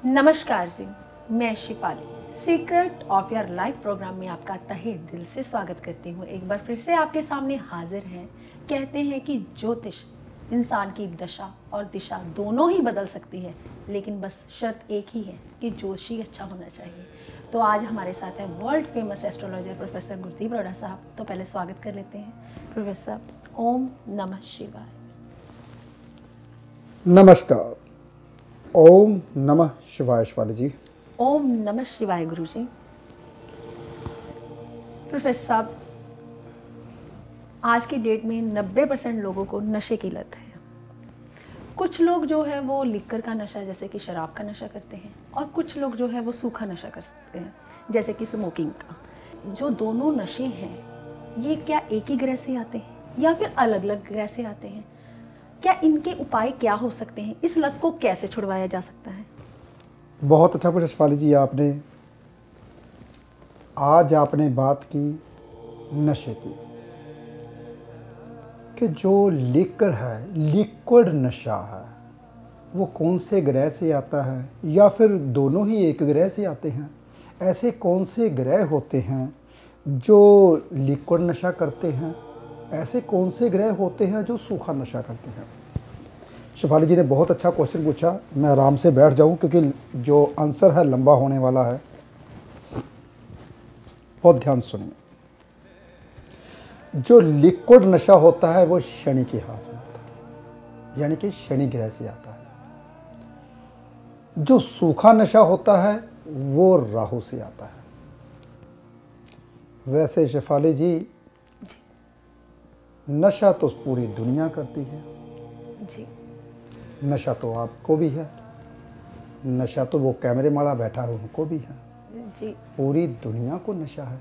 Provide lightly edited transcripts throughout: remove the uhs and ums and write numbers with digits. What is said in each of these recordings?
नमस्कार जी, मैं Shifali secret of your life program में आपका तहे दिल से स्वागत करती हूँ। एक बार फिर से आपके सामने हाजिर हैं। कहते हैं कि ज्योतिष इंसान की दशा और दिशा दोनों ही बदल सकती है, लेकिन बस शर्त एक ही है कि जोशी अच्छा होना चाहिए। तो आज हमारे साथ है world famous astrologer professor Gurdeep Arora साहब। तो पहले स्वागत कर लेते हैं प्रोफेसर। ओम नमः शिवाय। नमस्कार। ओम नमः शिवाय। शिवाली जी, ओम नमः शिवाय गुरु जी। प्रोफेसर साहब, आज की डेट में 90% लोगों को नशे की लत है। कुछ लोग जो है वो लिक्कर का नशा जैसे कि शराब का नशा करते हैं, और कुछ लोग जो है वो सूखा नशा कर सकते हैं जैसे कि स्मोकिंग का। जो दोनों नशे हैं ये क्या एक ही ग्रह से आते हैं या फिर अलग अलग ग्रह से आते हैं? क्या इनके उपाय क्या हो सकते हैं? इस लत को कैसे छुड़वाया जा सकता है? बहुत अच्छा पूछा शिवाली जी आपने। आज आपने बात की नशे की कि जो लिक्कर है, लिक्विड नशा है, वो कौन से ग्रह से आता है या फिर दोनों ही एक ग्रह से आते हैं? ऐसे कौन से ग्रह होते हैं जो लिक्विड नशा करते हैं? ऐसे कौन से ग्रह होते हैं जो सूखा नशा करते हैं? शिफाली जी ने बहुत अच्छा क्वेश्चन पूछा। मैं आराम से बैठ जाऊं क्योंकि जो आंसर है लंबा होने वाला है। बहुत ध्यान सुनिए। जो लिक्विड नशा होता है वो शनि के हाथ में होता है, यानी कि शनि ग्रह से आता है। जो सूखा नशा होता है वो राहु से आता है। वैसे शिफाली जी, नशा तो पूरी दुनिया करती है जी। नशा तो आपको भी है, नशा तो वो कैमरे वाला बैठा है उनको भी है जी। पूरी दुनिया को नशा है।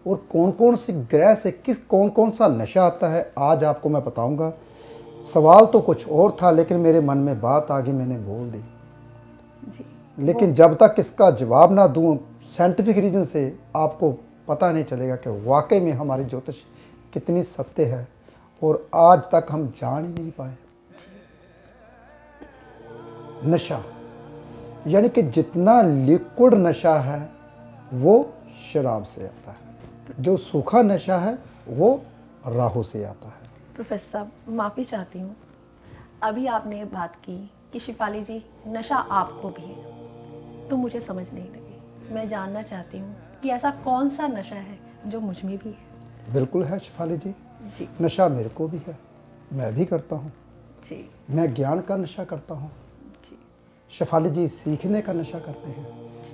और कौन कौन सी ग्रह से कौन कौन सा नशा आता है आज आपको मैं बताऊंगा। सवाल तो कुछ और था लेकिन मेरे मन में बात आ गई, मैंने बोल दी जी। लेकिन जब तक इसका जवाब ना दूं साइंटिफिक रीजन से, आपको पता नहीं चलेगा कि वाकई में हमारी ज्योतिष कितनी सत्य है और आज तक हम जान ही नहीं पाए। नशा यानी कि जितना लिक्विड नशा है वो शराब से आता है, जो सूखा नशा है वो राहु से आता है। प्रोफेसर साहब, माफ़ी चाहती हूँ। अभी आपने बात की कि शिफाली जी नशा आपको भी है, तो मुझे समझ नहीं लगी। मैं जानना चाहती हूँ कि ऐसा कौन सा नशा है जो मुझ में भी है? बिल्कुल है शिफाली जी, जी। नशा मेरे को भी है, मैं भी करता हूँ जी। मैं ज्ञान का नशा करता हूँ। जी। शिफाली जी सीखने का नशा करते हैं,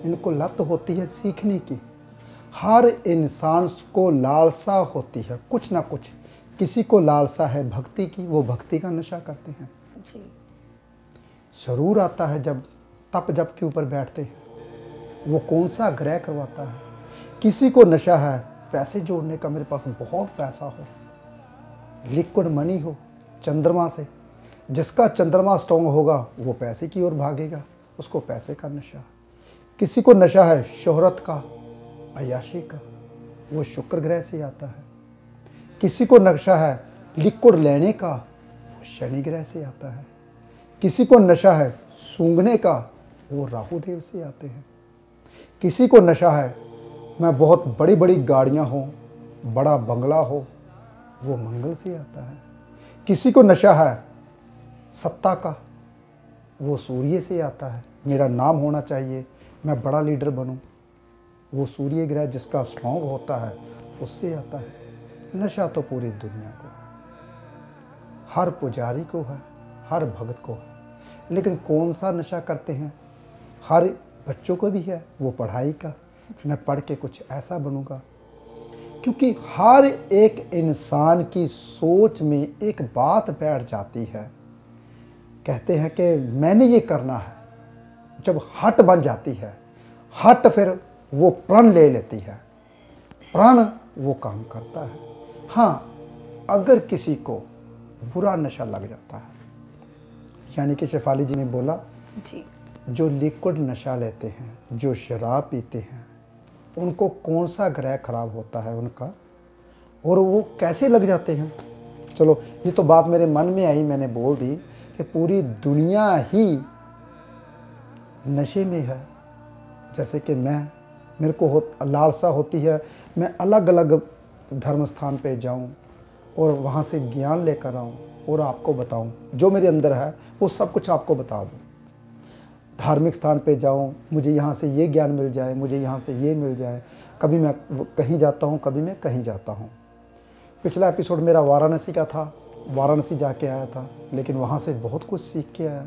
इनको लत होती है सीखने की। हर इंसान को लालसा होती है कुछ ना कुछ, किसी को लालसा है भक्ति की, वो भक्ति का नशा करते हैं। जी। जरूर आता है जब तप जप के ऊपर बैठते हैं, वो कौन सा ग्रह करवाता है। किसी को नशा है पैसे जोड़ने का, मेरे पास बहुत पैसा हो, लिक्विड मनी हो, चंद्रमा से। जिसका चंद्रमा स्ट्रॉन्ग होगा वो पैसे की ओर भागेगा, उसको पैसे का नशा। किसी को नशा है शोहरत का, अय्याशी का, वो शुक्र ग्रह से आता है। किसी को नशा है लिक्विड लेने का, वो शनि ग्रह से आता है। किसी को नशा है सूंघने का, वो राहु देव से आते हैं। किसी को नशा है मैं बहुत बड़ी बड़ी गाड़ियाँ हों, बड़ा बंगला हो, वो मंगल से आता है। किसी को नशा है सत्ता का, वो सूर्य से आता है। मेरा नाम होना चाहिए, मैं बड़ा लीडर बनूं, वो सूर्य ग्रह जिसका स्ट्रॉन्ग होता है उससे आता है। नशा तो पूरी दुनिया को, हर पुजारी को है, हर भगत को है, लेकिन कौन सा नशा करते हैं? हर बच्चों को भी है वो पढ़ाई का, मैं पढ़ के कुछ ऐसा बनूंगा। क्योंकि हर एक इंसान की सोच में एक बात बैठ जाती है, कहते हैं कि मैंने ये करना है। जब हट बन जाती है, हट फिर वो प्रण ले लेती है, प्रण वो काम करता है। हाँ, अगर किसी को बुरा नशा लग जाता है, यानी कि शेफाली जी ने बोला जी। जो लिक्विड नशा लेते हैं, जो शराब पीते हैं, उनको कौन सा ग्रह खराब होता है उनका, और वो कैसे लग जाते हैं। चलो ये तो बात मेरे मन में आई, मैंने बोल दी कि पूरी दुनिया ही नशे में है। जैसे कि मेरे को लालसा होती है मैं अलग अलग धर्म स्थान पे जाऊं और वहाँ से ज्ञान लेकर आऊं और आपको बताऊं, जो मेरे अंदर है वो सब कुछ आपको बता दूं। धार्मिक स्थान पे जाऊं, मुझे यहाँ से ये ज्ञान मिल जाए, मुझे यहाँ से ये मिल जाए। कभी मैं कहीं जाता हूँ, कभी मैं कहीं जाता हूँ। पिछला एपिसोड मेरा वाराणसी का था, वाराणसी जाके आया था, लेकिन वहाँ से बहुत कुछ सीख के आया।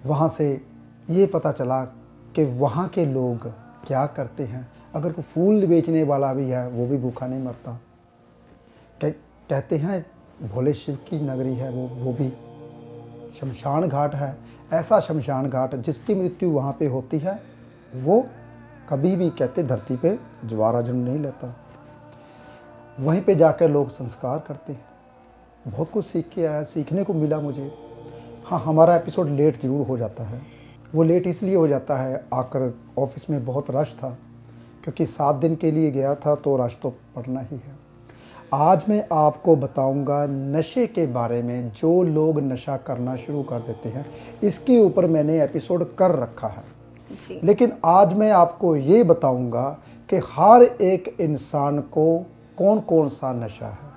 वहाँ से ये पता चला कि वहाँ के लोग क्या करते हैं। अगर कोई फूल बेचने वाला भी है वो भी भूखा नहीं मरता। कहते हैं भोले शिव की नगरी है वो भी शमशान घाट है। ऐसा शमशान घाट जिसकी मृत्यु वहाँ पे होती है वो कभी भी कहते धरती पे दोबारा जन्म नहीं लेता। वहीं पे जाकर लोग संस्कार करते हैं। बहुत कुछ सीख के आया, सीखने को मिला मुझे। हाँ, हमारा एपिसोड लेट ज़रूर हो जाता है। वो लेट इसलिए हो जाता है, आकर ऑफिस में बहुत रश था, क्योंकि 7 दिन के लिए गया था तो रश तो पड़ना ही है। आज मैं आपको बताऊंगा नशे के बारे में। जो लोग नशा करना शुरू कर देते हैं, इसके ऊपर मैंने एपिसोड कर रखा है जी। लेकिन आज मैं आपको ये बताऊंगा कि हर एक इंसान को कौन कौन सा नशा है,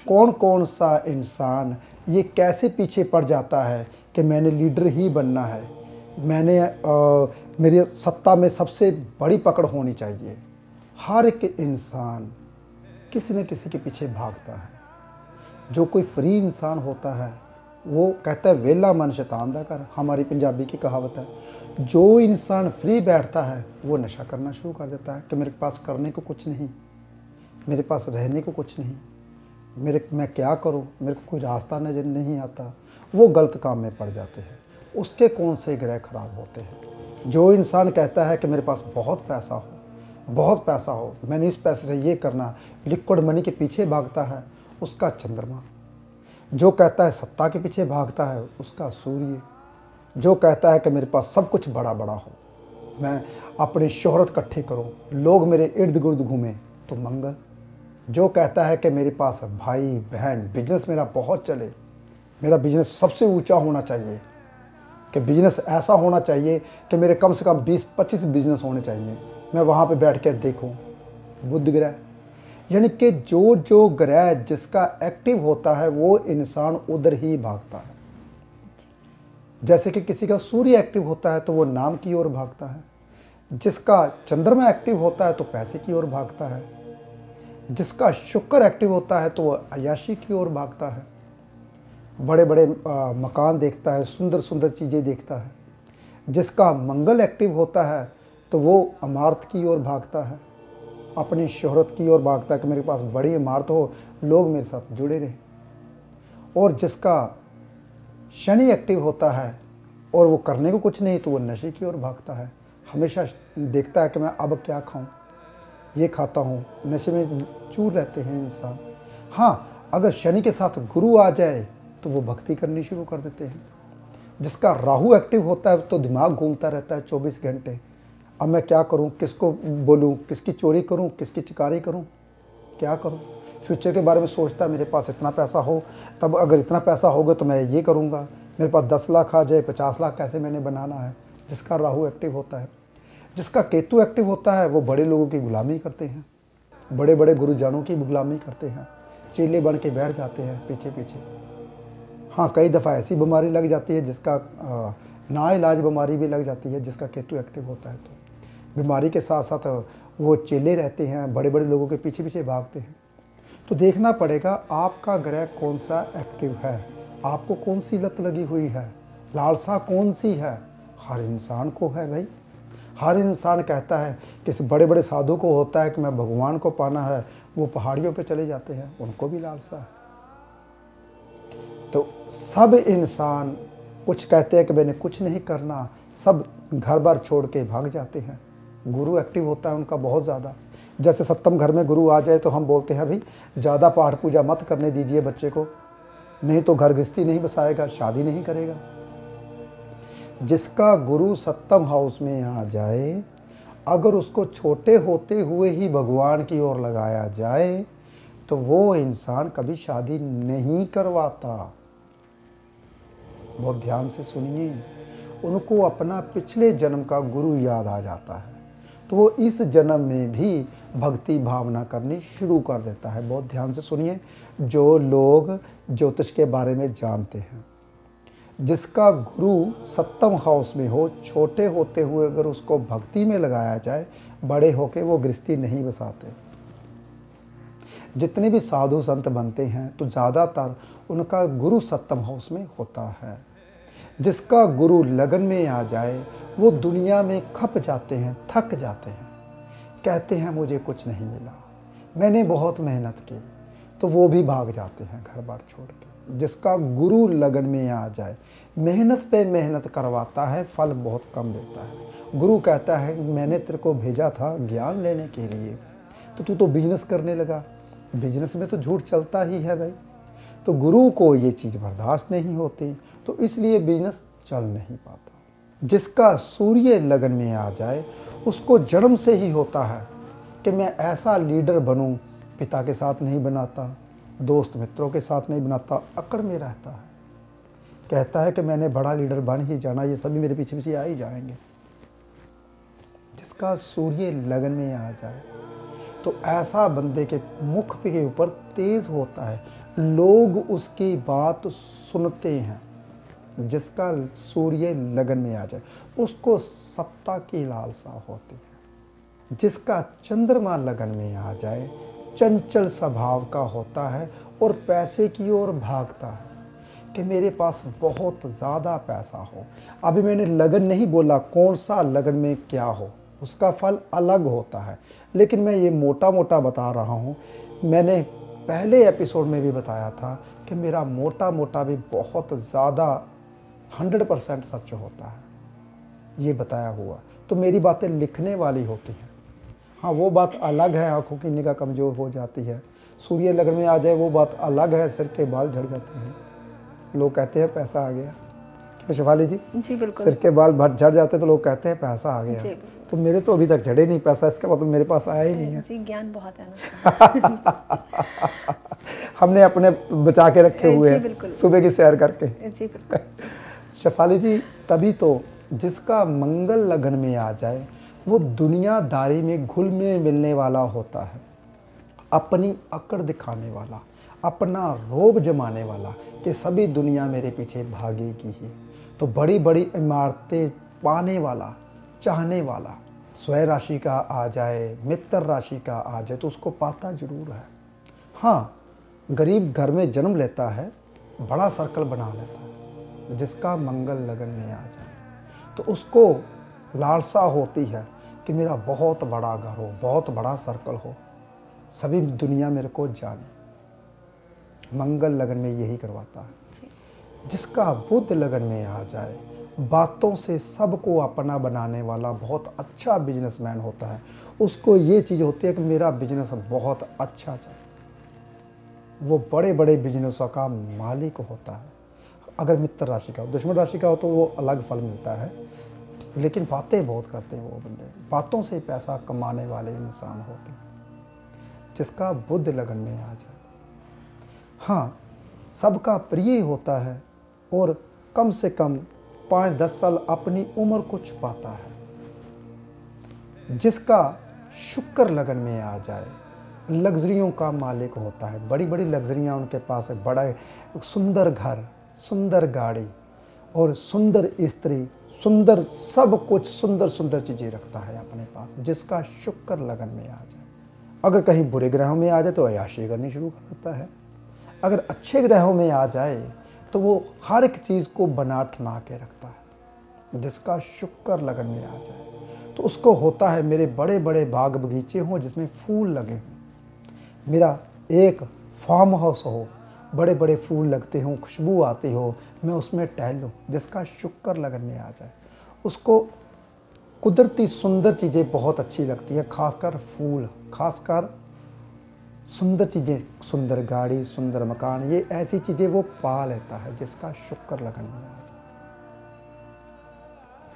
कौन कौन सा इंसान ये कैसे पीछे पड़ जाता है कि मैंने लीडर ही बनना है, मैंने मेरी सत्ता में सबसे बड़ी पकड़ होनी चाहिए। हर एक इंसान किसी न किसी के पीछे भागता है। जो कोई फ्री इंसान होता है वो कहता है वेला मन शैतान दा कर, हमारी पंजाबी की कहावत है। जो इंसान फ्री बैठता है वो नशा करना शुरू कर देता है कि मेरे पास करने को कुछ नहीं, मेरे पास रहने को कुछ नहीं, मैं क्या करूं, मेरे को कोई रास्ता नजर नहीं आता। वो गलत काम में पड़ जाते हैं। उसके कौन से ग्रह खराब होते हैं। जो इंसान कहता है कि मेरे पास बहुत पैसा हो, बहुत पैसा हो, मैंने इस पैसे से ये करना, लिक्विड मनी के पीछे भागता है, उसका चंद्रमा। जो कहता है सत्ता के पीछे भागता है, उसका सूर्य। जो कहता है कि मेरे पास सब कुछ बड़ा बड़ा हो, मैं अपनी शोहरत इकट्ठी करूं, लोग मेरे इर्द गिर्द घूमें, तो मंगल। जो कहता है कि मेरे पास भाई बहन, बिजनेस मेरा बहुत चले, मेरा बिजनेस सबसे ऊंचा होना चाहिए, कि बिजनेस ऐसा होना चाहिए कि मेरे कम से कम 20-25 बिजनेस होने चाहिए, मैं वहाँ पे बैठ कर देखूँ, बुध ग्रह। यानी कि जो जो ग्रह जिसका एक्टिव होता है वो इंसान उधर ही भागता है। जैसे कि किसी का सूर्य एक्टिव होता है तो वो नाम की ओर भागता है, जिसका चंद्रमा एक्टिव होता है तो पैसे की ओर भागता है, जिसका शुक्र एक्टिव होता है तो वो अय्याशी की ओर भागता है, बड़े बड़े मकान देखता है, सुंदर सुंदर चीज़ें देखता है। जिसका मंगल एक्टिव होता है तो वो इमारत की ओर भागता है, अपनी शोहरत की ओर भागता है कि मेरे पास बड़ी इमारत हो, लोग मेरे साथ जुड़े रहें। और जिसका शनि एक्टिव होता है और वो करने को कुछ नहीं तो वो नशे की ओर भागता है, हमेशा देखता है कि मैं अब क्या खाऊं, ये खाता हूँ। नशे में चूर रहते हैं इंसान। हाँ, अगर शनि के साथ गुरु आ जाए तो वो भक्ति करनी शुरू कर देते हैं। जिसका राहु एक्टिव होता है तो दिमाग घूमता रहता है 24 घंटे, अब मैं क्या करूं, किसको बोलूं, किसकी चोरी करूं, किसकी चिकारी करूं, क्या करूं। फ्यूचर के बारे में सोचता है, मेरे पास इतना पैसा हो, तब अगर इतना पैसा होगा तो मैं ये करूंगा, मेरे पास 10 लाख आ जाए, 50 लाख कैसे मैंने बनाना है। जिसका राहु एक्टिव होता है। जिसका केतु एक्टिव होता है वो बड़े लोगों की गुलामी करते हैं, बड़े बड़े गुरुजनों की गुलामी करते हैं, चेले बन के बैठ जाते हैं पीछे पीछे। हाँ, कई दफ़ा ऐसी बीमारी लग जाती है जिसका नाइलाज बीमारी भी लग जाती है जिसका केतु एक्टिव होता है। तो बीमारी के साथ साथ वो चेले रहते हैं, बड़े बड़े लोगों के पीछे पीछे भागते हैं। तो देखना पड़ेगा आपका ग्रह कौन सा एक्टिव है, आपको कौन सी लत लगी हुई है, लालसा कौन सी है। हर इंसान को है भाई। हर इंसान कहता है, किसी बड़े बड़े साधु को होता है कि मैं भगवान को पाना है, वो पहाड़ियों पे चले जाते हैं, उनको भी लालसा है। तो सब इंसान कुछ कहते हैं कि मैंने कुछ नहीं करना, सब घर बार छोड़ के भाग जाते हैं। गुरु एक्टिव होता है उनका बहुत ज़्यादा। जैसे सप्तम घर में गुरु आ जाए तो हम बोलते हैं भाई ज़्यादा पाठ पूजा मत करने दीजिए बच्चे को, नहीं तो घर गृहस्थी नहीं बसाएगा, शादी नहीं करेगा। जिसका गुरु सप्तम हाउस में आ जाए, अगर उसको छोटे होते हुए ही भगवान की ओर लगाया जाए तो वो इंसान कभी शादी नहीं करवाता। बहुत ध्यान से सुनिए। उनको अपना पिछले जन्म का गुरु याद आ जाता है, तो वो इस जन्म में भी भक्ति भावना करनी शुरू कर देता है। बहुत ध्यान से सुनिए, जो लोग ज्योतिष के बारे में जानते हैं, जिसका गुरु सप्तम हाउस में हो, छोटे होते हुए अगर उसको भक्ति में लगाया जाए, बड़े होके वो गृहस्थी नहीं बसाते। जितने भी साधु संत बनते हैं तो ज़्यादातर उनका गुरु सप्तम हाउस में होता है। जिसका गुरु लगन में आ जाए वो दुनिया में खप जाते हैं, थक जाते हैं, कहते हैं मुझे कुछ नहीं मिला, मैंने बहुत मेहनत की, तो वो भी भाग जाते हैं घर बार छोड़ के। जिसका गुरु लगन में आ जाए, मेहनत पे मेहनत करवाता है, फल बहुत कम देता है। गुरु कहता है मैंने तेरे को भेजा था ज्ञान लेने के लिए, तो तू तो बिजनेस करने लगा। बिजनेस में तो झूठ चलता ही है भाई। तो गुरु को ये चीज़ बर्दाश्त नहीं होती, तो इसलिए बिजनेस चल नहीं पाता। जिसका सूर्य लगन में आ जाए उसको जन्म से ही होता है कि मैं ऐसा लीडर बनूं, पिता के साथ नहीं बनाता, दोस्त मित्रों के साथ नहीं बनाता, अकड़ में रहता है। कहता है कि मैंने बड़ा लीडर बन ही जाना, ये सभी मेरे पीछे पीछे आ ही जाएंगे। जिसका सूर्य लगन में आ जाए तो ऐसा बंदे के मुख के ऊपर तेज होता है, लोग उसकी बात सुनते हैं। जिसका सूर्य लगन में आ जाए उसको सत्ता की लालसा होती है। जिसका चंद्रमा लगन में आ जाए चंचल स्वभाव का होता है और पैसे की ओर भागता है कि मेरे पास बहुत ज़्यादा पैसा हो। अभी मैंने लगन नहीं बोला, कौन सा लगन में क्या हो उसका फल अलग होता है, लेकिन मैं ये मोटा मोटा बता रहा हूँ। मैंने पहले एपिसोड में भी बताया था कि मेरा मोटा मोटा भी बहुत ज़्यादा 100% सच होता है, ये बताया हुआ। तो मेरी बातें लिखने वाली होती हैं। हाँ, वो बात अलग है, आंखों की निगाह कमज़ोर हो जाती है। सूर्य लगन में आ जाए वो बात अलग है, सिर के बाल झड़ जाते हैं, लोग कहते हैं पैसा आ गया। क्यों शिफाली जी? जी बिल्कुल। सिर के बाल झड़ जाते तो लोग कहते हैं पैसा आ गया। तो मेरे तो अभी तक झड़े नहीं पैसा, इसका मतलब मेरे पास आया ही नहीं है। जी, ज्ञान बहुत है ना। हमने अपने बचा के रखे हुए हैं सुबह की सैर करके। जी बिल्कुल। शेफाली जी, तभी तो जिसका मंगल लगन में आ जाए वो दुनियादारी में घुल में मिलने वाला होता है, अपनी अकड़ दिखाने वाला, अपना रोब जमाने वाला कि सभी दुनिया मेरे पीछे भागेगी ही। तो बड़ी बड़ी इमारतें पाने वाला, चाहने वाला, स्वयं राशि का आ जाए, मित्र राशि का आ जाए तो उसको पाता जरूर है। हाँ, गरीब घर में जन्म लेता है, बड़ा सर्कल बना लेता है। जिसका मंगल लगन में आ जाए तो उसको लालसा होती है कि मेरा बहुत बड़ा घर हो, बहुत बड़ा सर्कल हो, सभी दुनिया मेरे को जाने। मंगल लगन में यही करवाता है। जिसका बुध लगन में आ जाए बातों से सबको अपना बनाने वाला बहुत अच्छा बिजनेसमैन होता है। उसको ये चीज़ होती है कि मेरा बिजनेस बहुत अच्छा चले। वो बड़े बड़े बिजनेसों का मालिक होता है। अगर मित्र राशि का हो, दुश्मन राशि का हो तो वो अलग फल मिलता है, लेकिन बातें बहुत करते हैं वो बंदे, बातों से पैसा कमाने वाले इंसान होते हैं। जिसका बुध लगन में आ जाए, हाँ, सबका प्रिय होता है और कम से कम 5-10 साल अपनी उम्र को छुपाता है। जिसका शुक्र लगन में आ जाए लग्जरियों का मालिक होता है, बड़ी बड़ी लग्जरियाँ उनके पास है, बड़ा सुंदर घर, सुंदर गाड़ी और सुंदर स्त्री, सुंदर सब कुछ, सुंदर सुंदर चीज़ें रखता है अपने पास। जिसका शुक्र लगन में आ जाए, अगर कहीं बुरे ग्रहों में आ जाए तो अय्याशी करनी शुरू कर देता है। अगर अच्छे ग्रहों में आ जाए तो वो हर एक चीज़ को बना ठना के रखता है। जिसका शुक्र लगन में आ जाए तो उसको होता है मेरे बड़े बड़े बाग बगीचे हों जिसमें फूल लगे हों, मेरा एक फार्म हाउस हो, बड़े बड़े फूल लगते हों, खुशबू आती हो, मैं उसमें टहलूं। जिसका शुक्र लगन में आ जाए उसको कुदरती सुंदर चीज़ें बहुत अच्छी लगती हैं, खासकर फूल, खासकर सुंदर चीज़ें, सुंदर गाड़ी, सुंदर मकान, ये ऐसी चीज़ें वो पा लेता है। जिसका शुक्र लगन में आ जाए।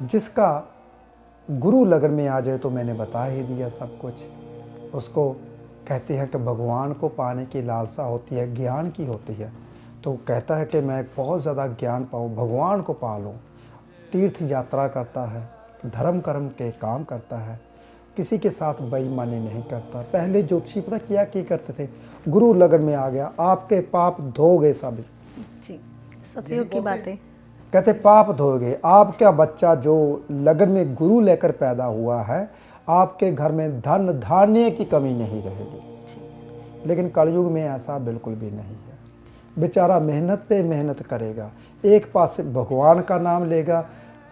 जिसका गुरु लगन में आ जाए तो मैंने बता ही दिया सब कुछ। उसको कहते हैं कि भगवान को पाने की लालसा होती है, ज्ञान की होती है। तो कहता है कि मैं बहुत ज़्यादा ज्ञान पाऊँ, भगवान को पा लूँ, तीर्थ यात्रा करता है, धर्म कर्म के काम करता है, किसी के साथ बेईमानी नहीं करता। पहले ज्योतिषी पता क्या करते थे, गुरु लगन में आ गया आपके पाप धोगे सभी। जी, सतयुग की बातें कहते पाप धोगे, आपका बच्चा जो लगन में गुरु लेकर पैदा हुआ है, आपके घर में धन धान्य की कमी नहीं रहेगी। लेकिन कलयुग में ऐसा बिल्कुल भी नहीं है। बेचारा मेहनत पे मेहनत करेगा, एक पास से भगवान का नाम लेगा,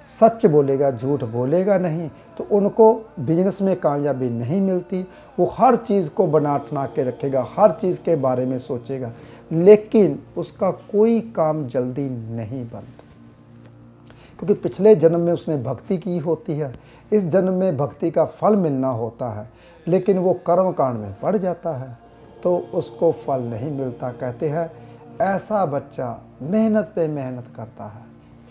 सच बोलेगा, झूठ बोलेगा नहीं, तो उनको बिजनेस में कामयाबी नहीं मिलती। वो हर चीज़ को बना ठना के रखेगा, हर चीज़ के बारे में सोचेगा, लेकिन उसका कोई काम जल्दी नहीं बनता, क्योंकि पिछले जन्म में उसने भक्ति की होती है, इस जन्म में भक्ति का फल मिलना होता है, लेकिन वो कर्म कांड में पड़ जाता है तो उसको फल नहीं मिलता। कहते हैं ऐसा बच्चा मेहनत पे मेहनत करता है,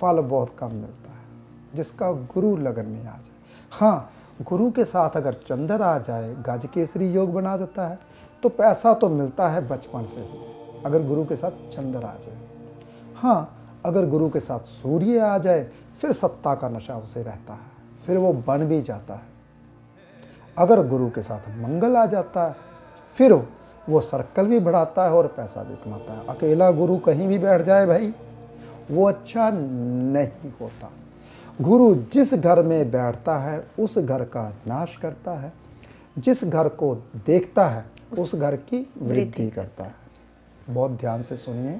फल बहुत कम मिलता है, जिसका गुरु लगन में आ जाए। हाँ, गुरु के साथ अगर चंद्र आ जाए, गज केसरी योग बना देता है, तो पैसा तो मिलता है बचपन से ही, अगर गुरु के साथ चंद्र आ जाए। हाँ, अगर गुरु के साथ सूर्य आ जाए, फिर सत्ता का नशा उसे रहता है, फिर वो बन भी जाता है। अगर गुरु के साथ मंगल आ जाता है, फिर वो सर्कल भी बढ़ाता है और पैसा भी कमाता है। अकेला गुरु कहीं भी बैठ जाए भाई, वो अच्छा नहीं होता। गुरु जिस घर में बैठता है उस घर का नाश करता है, जिस घर को देखता है उस घर की वृद्धि करता है। बहुत ध्यान से सुनिए,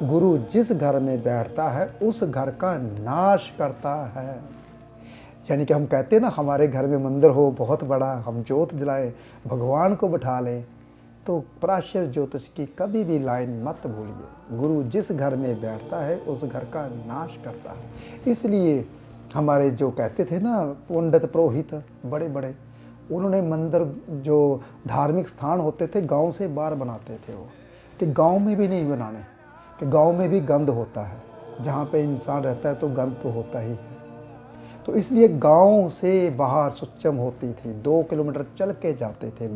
गुरु जिस घर में बैठता है उस घर का नाश करता है। यानी कि हम कहते हैं ना, हमारे घर में मंदिर हो बहुत बड़ा, हम जोत जलाएं, भगवान को बिठा लें, तो पराशर ज्योतिष की कभी भी लाइन मत भूलिए। गुरु जिस घर में बैठता है उस घर का नाश करता है। इसलिए हमारे जो कहते थे ना पंडित पुरोहित बड़े बड़े, उन्होंने मंदिर जो धार्मिक स्थान होते थे गांव से बाहर बनाते थे, वो कि गांव में भी नहीं बनाने, कि गांव में भी गंध होता है, जहाँ पे इंसान रहता है तो गंध तो होता ही है। तो इसलिए गांव से बाहर सुच्चम होती थी, 2 किलोमीटर चल के जाते थे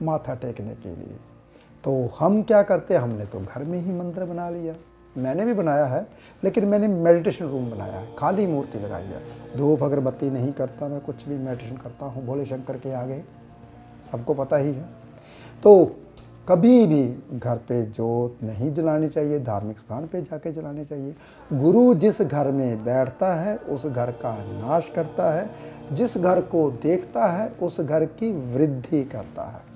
माथा टेकने के लिए। तो हम क्या करते, हमने तो घर में ही मंदिर बना लिया। मैंने भी बनाया है, लेकिन मैंने मेडिटेशन रूम बनाया है, खाली मूर्ति लगाई है, धूप अगरबत्ती नहीं करता मैं, कुछ भी मेडिटेशन करता हूँ भोले शंकर के आगे, सबको पता ही है। तो कभी भी घर पे जोत नहीं जलानी चाहिए, धार्मिक स्थान पे जाके जलानी चाहिए। गुरु जिस घर में बैठता है उस घर का नाश करता है, जिस घर को देखता है उस घर की वृद्धि करता है।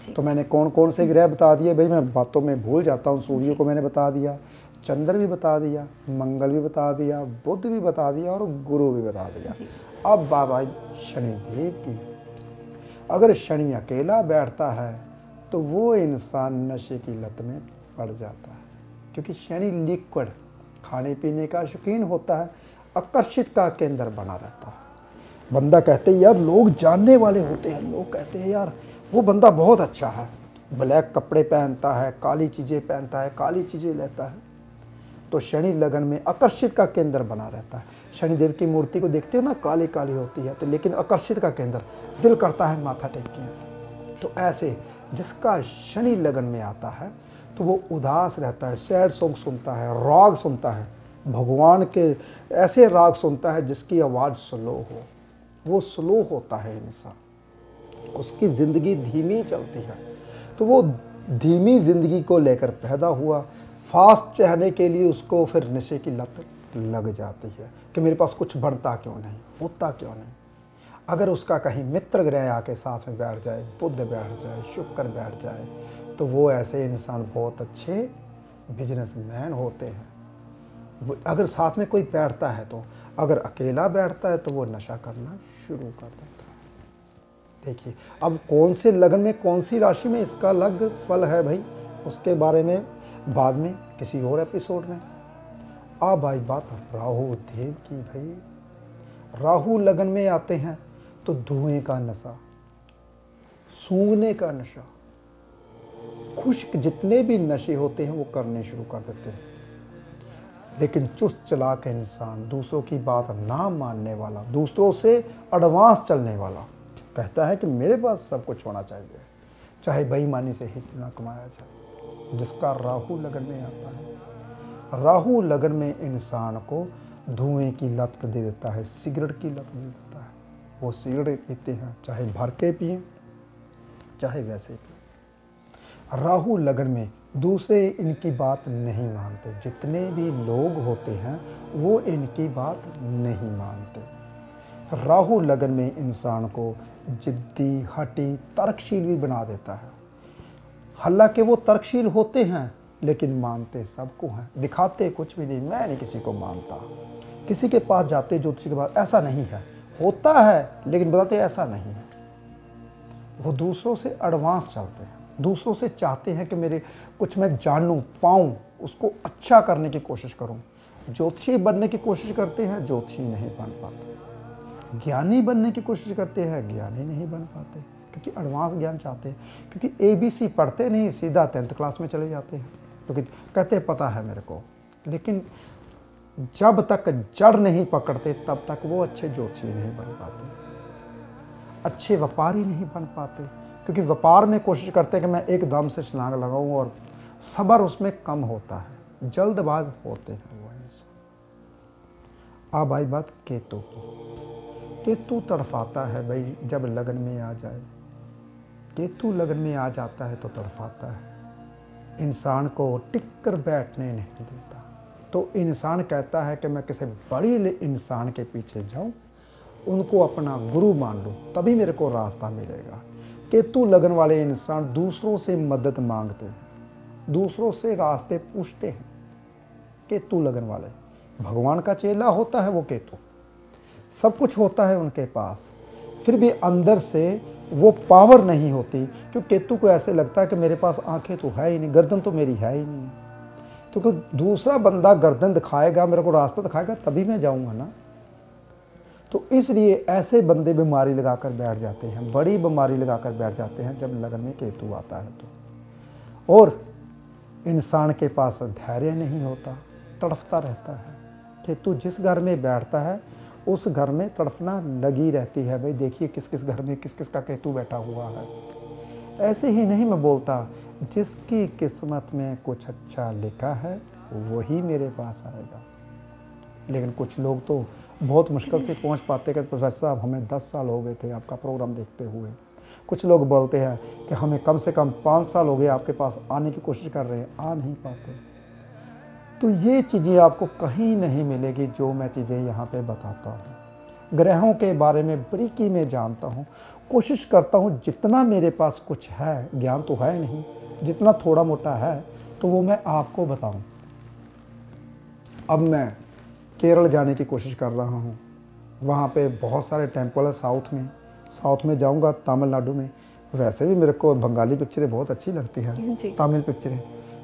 तो मैंने कौन कौन से ग्रह बता दिए भाई, मैं बातों में भूल जाता हूँ। सूर्य को मैंने बता दिया, चंद्र भी बता दिया, मंगल भी बता दिया, बुध भी बता दिया और गुरु भी बता दिया। अब बात आई शनिदेव की। अगर शनि अकेला बैठता है तो वो इंसान नशे की लत में पड़ जाता है, क्योंकि शनि लिक्विड खाने पीने का शौकीन होता है, आकर्षित का केंद्र बना रहता है। बंदा कहते हैं यार, लोग जानने वाले होते हैं, लोग कहते हैं यार वो बंदा बहुत अच्छा है, ब्लैक कपड़े पहनता है, काली चीज़ें पहनता है, काली चीज़ें लेता है, तो शनि लगन में आकर्षित का केंद्र बना रहता है। शनिदेव की मूर्ति को देखते हो ना, काली काली होती है, तो लेकिन आकर्षित का केंद्र, दिल करता है माथा टेकिए। तो ऐसे जिसका शनि लगन में आता है तो वो उदास रहता है, सैड सॉन्ग सुनता है, राग सुनता है, भगवान के ऐसे राग सुनता है जिसकी आवाज़ स्लो हो, वो स्लो होता है इंसान, उसकी ज़िंदगी धीमी चलती है। तो वो धीमी ज़िंदगी को लेकर पैदा हुआ, फास्ट चाहने के लिए उसको फिर नशे की लत लग जाती है कि मेरे पास कुछ बढ़ता क्यों नहीं, होता क्यों नहीं। अगर उसका कहीं मित्र ग्रह आके साथ में बैठ जाए, बुध बैठ जाए, शुक्र बैठ जाए, तो वो ऐसे इंसान बहुत अच्छे बिजनेसमैन होते हैं। अगर साथ में कोई बैठता है तो, अगर अकेला बैठता है तो वो नशा करना शुरू कर देता है। देखिए अब कौन से लगन में कौन सी राशि में इसका अलग फल है भाई, उसके बारे में बाद में किसी और एपिसोड में। अब आई बात राहु देव की। भाई राहु लगन में आते हैं तो धुएं का नशा, सूंघने का नशा, खुश्क जितने भी नशे होते हैं वो करने शुरू कर देते हैं। लेकिन चुस्त चालाक इंसान, दूसरों की बात ना मानने वाला, दूसरों से एडवांस चलने वाला, कहता है कि मेरे पास सब कुछ होना चाहिए, चाहे बेईमानी से ही ना कमाया जाए। जिसका राहु लगन में आता है, राहु लगन में इंसान को धुएं की लत दे देता है, सिगरेट की लत दे देता है। वो सिगरेट पीते हैं, चाहे भर के पिए चाहे वैसे पिए। राहु लगन में दूसरे इनकी बात नहीं मानते, जितने भी लोग होते हैं वो इनकी बात नहीं मानते। राहु लगन में इंसान को जिद्दी, हठी, तर्कशील भी बना देता है। हालांकि वो तर्कशील होते हैं लेकिन मानते सबको हैं, दिखाते कुछ भी नहीं। मैं नहीं किसी को मानता। किसी के पास जाते ज्योतिषी के पास, ऐसा नहीं है, होता है लेकिन बताते ऐसा नहीं है। वो दूसरों से एडवांस चलते हैं, दूसरों से चाहते हैं कि मेरे कुछ मैं जानूं पाऊं, उसको अच्छा करने की कोशिश करूं। ज्योतिषी बनने की कोशिश करते हैं, ज्योतिषी नहीं बन पाते। ज्ञानी बनने की कोशिश करते हैं, ज्ञानी नहीं बन पाते, क्योंकि एडवांस ज्ञान चाहते हैं। क्योंकि ABC पढ़ते नहीं, सीधा 10th क्लास में चले जाते हैं, क्योंकि कहते पता है मेरे को। लेकिन जब तक जड़ नहीं पकड़ते तब तक वो अच्छे ज्योतिषी नहीं बन पाते, अच्छे व्यापारी नहीं बन पाते। क्योंकि व्यापार में कोशिश करते हैं कि मैं एकदम से छलांग लगाऊं, और सब्र उसमें कम होता है, जल्दबाज होते हैं वो इंसान। अब आई बात केतु की। केतु तड़फाता है भाई जब लगन में आ जाए। केतु लगन में आ जाता है तो तड़फाता है, इंसान को टिक कर बैठने नहीं देता। तो इंसान कहता है कि मैं किसी बड़ी इंसान के पीछे जाऊं, उनको अपना गुरु मान लूं, तभी मेरे को रास्ता मिलेगा। केतु लगन वाले इंसान दूसरों से मदद मांगते हैं, दूसरों से रास्ते पूछते हैं। केतु लगन वाले भगवान का चेला होता है वो केतु, सब कुछ होता है उनके पास, फिर भी अंदर से वो पावर नहीं होती। क्योंकि केतु को ऐसे लगता है कि मेरे पास आंखें तो है ही नहीं, गर्दन तो मेरी है ही नहीं। तो कोई दूसरा बंदा गर्दन दिखाएगा, मेरे को रास्ता दिखाएगा, तभी मैं जाऊंगा ना। तो इसलिए ऐसे बंदे बीमारी लगाकर बैठ जाते हैं, बड़ी बीमारी लगाकर बैठ जाते हैं जब लगन में केतु आता है तो। और इंसान के पास धैर्य नहीं होता, तड़फता रहता है। केतु जिस घर में बैठता है उस घर में तड़फना लगी रहती है। भाई देखिए किस किस घर में किस किस का केतु बैठा हुआ है। ऐसे ही नहीं मैं बोलता, जिसकी किस्मत में कुछ अच्छा लिखा है वही मेरे पास आएगा। लेकिन कुछ लोग तो बहुत मुश्किल से पहुंच पाते कि प्रोफेसर साहब हमें 10 साल हो गए थे आपका प्रोग्राम देखते हुए। कुछ लोग बोलते हैं कि हमें कम से कम 5 साल हो गए आपके पास आने की कोशिश कर रहे हैं, आ नहीं पाते। तो ये चीज़ें आपको कहीं नहीं मिलेगी जो मैं चीज़ें यहाँ पे बताता हूँ। ग्रहों के बारे में बारीकी में जानता हूँ, कोशिश करता हूँ जितना मेरे पास कुछ है, ज्ञान तो है नहीं, जितना थोड़ा मोटा है तो वो मैं आपको बताऊँ। अब मैं केरल जाने की कोशिश कर रहा हूँ, वहाँ पे बहुत सारे टेम्पल है साउथ में जाऊँगा, तमिलनाडु में। वैसे भी मेरे को बंगाली पिक्चरें बहुत अच्छी लगती हैं, तमिल पिक्चरें,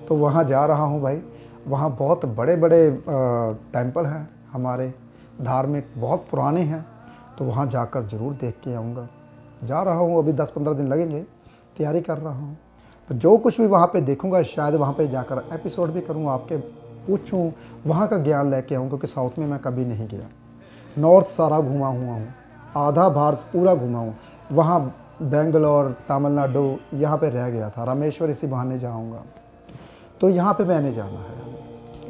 तो वहाँ जा रहा हूँ भाई। वहाँ बहुत बड़े बड़े टेम्पल हैं हमारे धार्मिक, बहुत पुराने हैं, तो वहाँ जाकर ज़रूर देख के आऊँगा। जा रहा हूँ, अभी 10-15 दिन लगेंगे, तैयारी कर रहा हूँ। तो जो कुछ भी वहाँ पे देखूँगा शायद वहाँ पे जाकर एपिसोड भी करूँ, आपके पूछूँ, वहाँ का ज्ञान लेके आऊँ, क्योंकि साउथ में मैं कभी नहीं गया। नॉर्थ सारा घुमा हुआ हूँ, आधा भारत पूरा घुमा हूँ। वहाँ बेंगलोर, तमिलनाडु यहाँ पे रह गया था, रामेश्वर इसी बहाने जाऊँगा। तो यहाँ पे मैंने जाना है,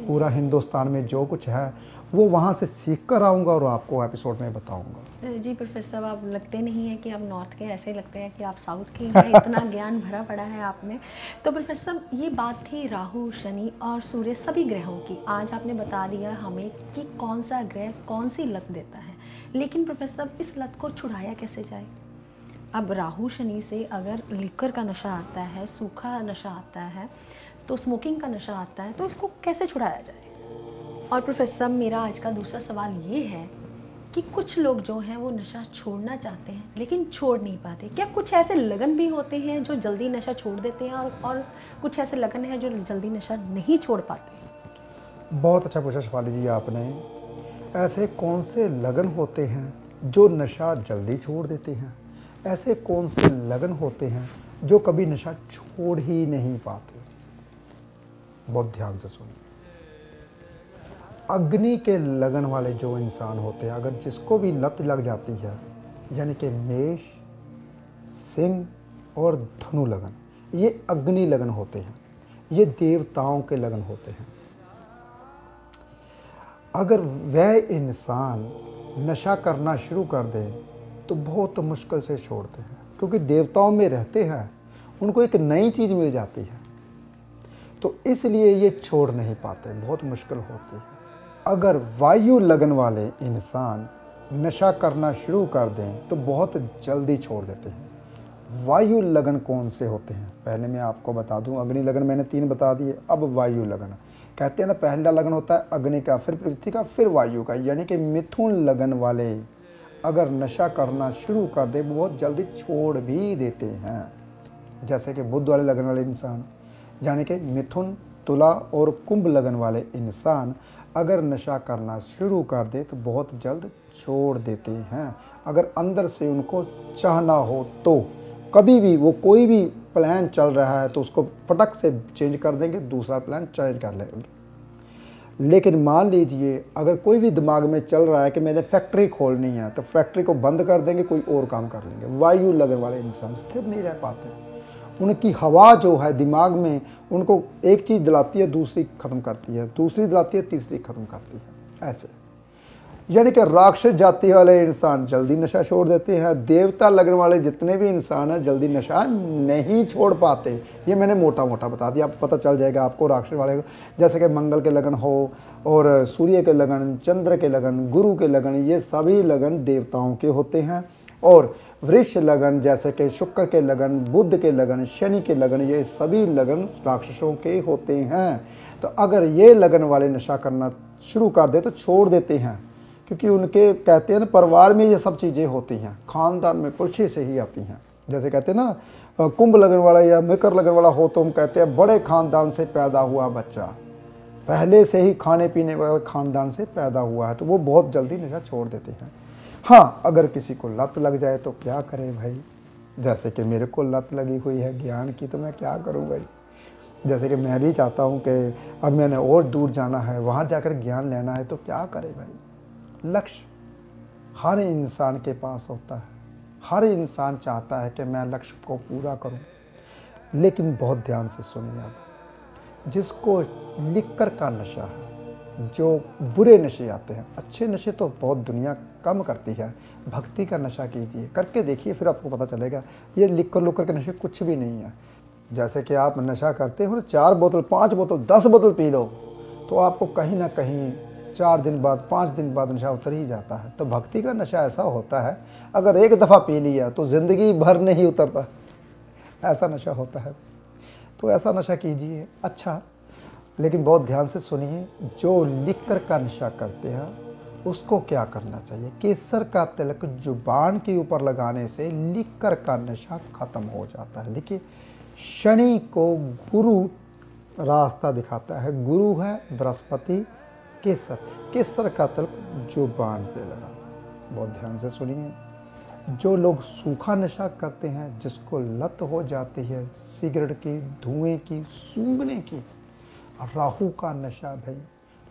पूरा हिंदुस्तान में जो कुछ है वो वहाँ से सीख कर आऊँगा और आपको एपिसोड में बताऊँगा। जी प्रोफेसर साहब, आप लगते नहीं हैं कि आप नॉर्थ के, ऐसे लगते हैं कि आप साउथ के हैं, इतना ज्ञान भरा पड़ा है आप में। तो प्रोफेसर साहब, ये बात थी राहु, शनि और सूर्य सभी ग्रहों की। आज आपने बता दिया हमें कि कौन सा ग्रह कौन सी लत देता है, लेकिन प्रोफेसर साहब इस लत को छुड़ाया कैसे जाए? अब राहु शनि से अगर लिकर का नशा आता है, सूखा नशा आता है, तो स्मोकिंग का नशा आता है, तो इसको कैसे छुड़ाया जाए? और प्रोफेसर साहब, मेरा आज का दूसरा सवाल ये है कि कुछ लोग जो हैं वो नशा छोड़ना चाहते हैं लेकिन छोड़ नहीं पाते। क्या कुछ ऐसे लगन भी होते हैं जो जल्दी नशा छोड़ देते हैं, और कुछ ऐसे लगन हैं जो जल्दी नशा नहीं छोड़ पाते? बहुत अच्छा पूछा शिफाली जी आपने। ऐसे कौन से लगन होते हैं जो नशा जल्दी छोड़ देते हैं? ऐसे कौन से लगन होते हैं जो कभी नशा छोड़ ही नहीं पाते? बहुत ध्यान से सुनिए। अग्नि के लगन वाले जो इंसान होते हैं, अगर जिसको भी लत लग जाती है, यानी कि मेष, सिंह और धनु लगन, ये अग्नि लगन होते हैं, ये देवताओं के लगन होते हैं। अगर वह इंसान नशा करना शुरू कर दे तो बहुत मुश्किल से छोड़ते हैं, क्योंकि देवताओं में रहते हैं, उनको एक नई चीज़ मिल जाती है, तो इसलिए ये छोड़ नहीं पाते, बहुत मुश्किल होती है। अगर वायु लगन वाले इंसान नशा करना शुरू कर दें तो बहुत जल्दी छोड़ देते हैं। वायु लगन कौन से होते हैं, पहले मैं आपको बता दूं। अग्नि लगन मैंने 3 बता दिए, अब वायु लगन। कहते हैं ना, पहला लगन होता है अग्नि का, फिर पृथ्वी का, फिर वायु का, यानी कि मिथुन लगन वाले अगर नशा करना शुरू कर दे बहुत जल्दी छोड़ भी देते हैं। जैसे कि बुध वाले लगन वाले इंसान, यानी कि मिथुन, तुला और कुंभ लगन वाले इंसान अगर नशा करना शुरू कर दे तो बहुत जल्द छोड़ देते हैं। अगर अंदर से उनको चाहना हो तो कभी भी वो कोई भी प्लान चल रहा है तो उसको फटक से चेंज कर देंगे, दूसरा प्लान चेंज कर लेंगे। लेकिन मान लीजिए अगर कोई भी दिमाग में चल रहा है कि मैंने फैक्ट्री खोलनी है तो फैक्ट्री को बंद कर देंगे, कोई और काम कर लेंगे। वायु लगन वाले इंसान स्थिर नहीं रह पाते, उनकी हवा जो है दिमाग में उनको एक चीज़ दिलाती है, दूसरी ख़त्म करती है, दूसरी दिलाती है, तीसरी ख़त्म करती है, ऐसे। यानी कि राक्षस जाति वाले इंसान जल्दी नशा छोड़ देते हैं, देवता लगन वाले जितने भी इंसान हैं जल्दी नशा नहीं छोड़ पाते। ये मैंने मोटा मोटा बता दिया, अब पता चल जाएगा आपको राक्षस वाले, जैसे कि मंगल के लगन हो और सूर्य के लगन, चंद्र के लगन, गुरु के लगन, ये सभी लगन देवताओं के होते हैं। और वृष लगन जैसे कि शुक्र के लगन, बुध के लगन, शनि के लगन, ये सभी लगन राक्षसों के होते हैं। तो अगर ये लगन वाले नशा करना शुरू कर दे तो छोड़ देते हैं, क्योंकि उनके कहते हैं ना परिवार में ये सब चीज़ें होती हैं, खानदान में पीछे से ही आती हैं। जैसे कहते हैं ना कुंभ लगन वाला या मकर लगन वाला हो तो हम कहते हैं बड़े खानदान से पैदा हुआ बच्चा, पहले से ही खाने पीने वाले खानदान से पैदा हुआ है, तो वो बहुत जल्दी नशा छोड़ देते हैं। हाँ, अगर किसी को लत लग जाए तो क्या करें भाई, जैसे कि मेरे को लत लगी हुई है ज्ञान की, तो मैं क्या करूं भाई। जैसे कि मैं भी चाहता हूं कि अब मैंने और दूर जाना है, वहां जाकर ज्ञान लेना है, तो क्या करें भाई। लक्ष्य हर इंसान के पास होता है, हर इंसान चाहता है कि मैं लक्ष्य को पूरा करूं, लेकिन बहुत ध्यान से सुनिए आप, जिसको लिकर का नशा है, जो बुरे नशे आते हैं, अच्छे नशे तो बहुत दुनिया कम करती है, भक्ति का नशा कीजिए, करके देखिए, फिर आपको पता चलेगा ये लिकर लुकर के नशे कुछ भी नहीं है। जैसे कि आप नशा करते हो ना, 4 बोतल 5 बोतल 10 बोतल पी लो तो आपको कहीं ना कहीं 4 दिन बाद 5 दिन बाद नशा उतर ही जाता है। तो भक्ति का नशा ऐसा होता है, अगर एक दफ़ा पी लिया तो ज़िंदगी भर नहीं उतरता, ऐसा नशा होता है। तो ऐसा नशा कीजिए अच्छा, लेकिन बहुत ध्यान से सुनिए, जो लिकर का नशा करते हैं उसको क्या करना चाहिए। केसर का तिलक जुबान के ऊपर लगाने से लिकर का नशा खत्म हो जाता है। देखिए, शनि को गुरु रास्ता दिखाता है, गुरु है बृहस्पति, केसर, केसर का तिलक जुबान पे लगा। बहुत ध्यान से सुनिए, जो लोग सूखा नशा करते हैं, जिसको लत हो जाती है सिगरेट की, धुएं की, सूंघने की, राहु का नशा भाई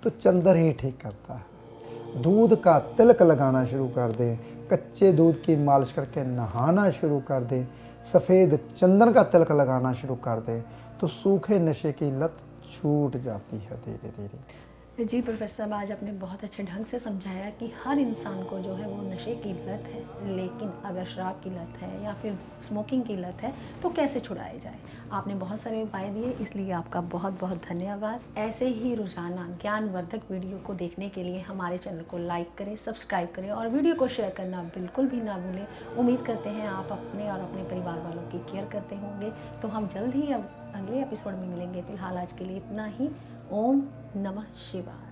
तो चंद्र ही ठीक करता है। दूध का तिलक लगाना शुरू कर दें, कच्चे दूध की मालिश करके नहाना शुरू कर दें, सफ़ेद चंदन का तिलक लगाना शुरू कर दें, तो सूखे नशे की लत छूट जाती है धीरे धीरे। जी प्रोफेसर साहब, आज आपने बहुत अच्छे ढंग से समझाया कि हर इंसान को जो है वो नशे की लत है, लेकिन अगर शराब की लत है या फिर स्मोकिंग की लत है तो कैसे छुड़ाया जाए। आपने बहुत सारे उपाय दिए, इसलिए आपका बहुत बहुत धन्यवाद। ऐसे ही रोजाना ज्ञानवर्धक वीडियो को देखने के लिए हमारे चैनल को लाइक करें, सब्सक्राइब करें और वीडियो को शेयर करना बिल्कुल भी ना भूलें। उम्मीद करते हैं आप अपने और अपने परिवार वालों की केयर करते होंगे। तो हम जल्द ही अब अगले एपिसोड में मिलेंगे। फिलहाल आज के लिए इतना ही। ओम नमः शिवाय।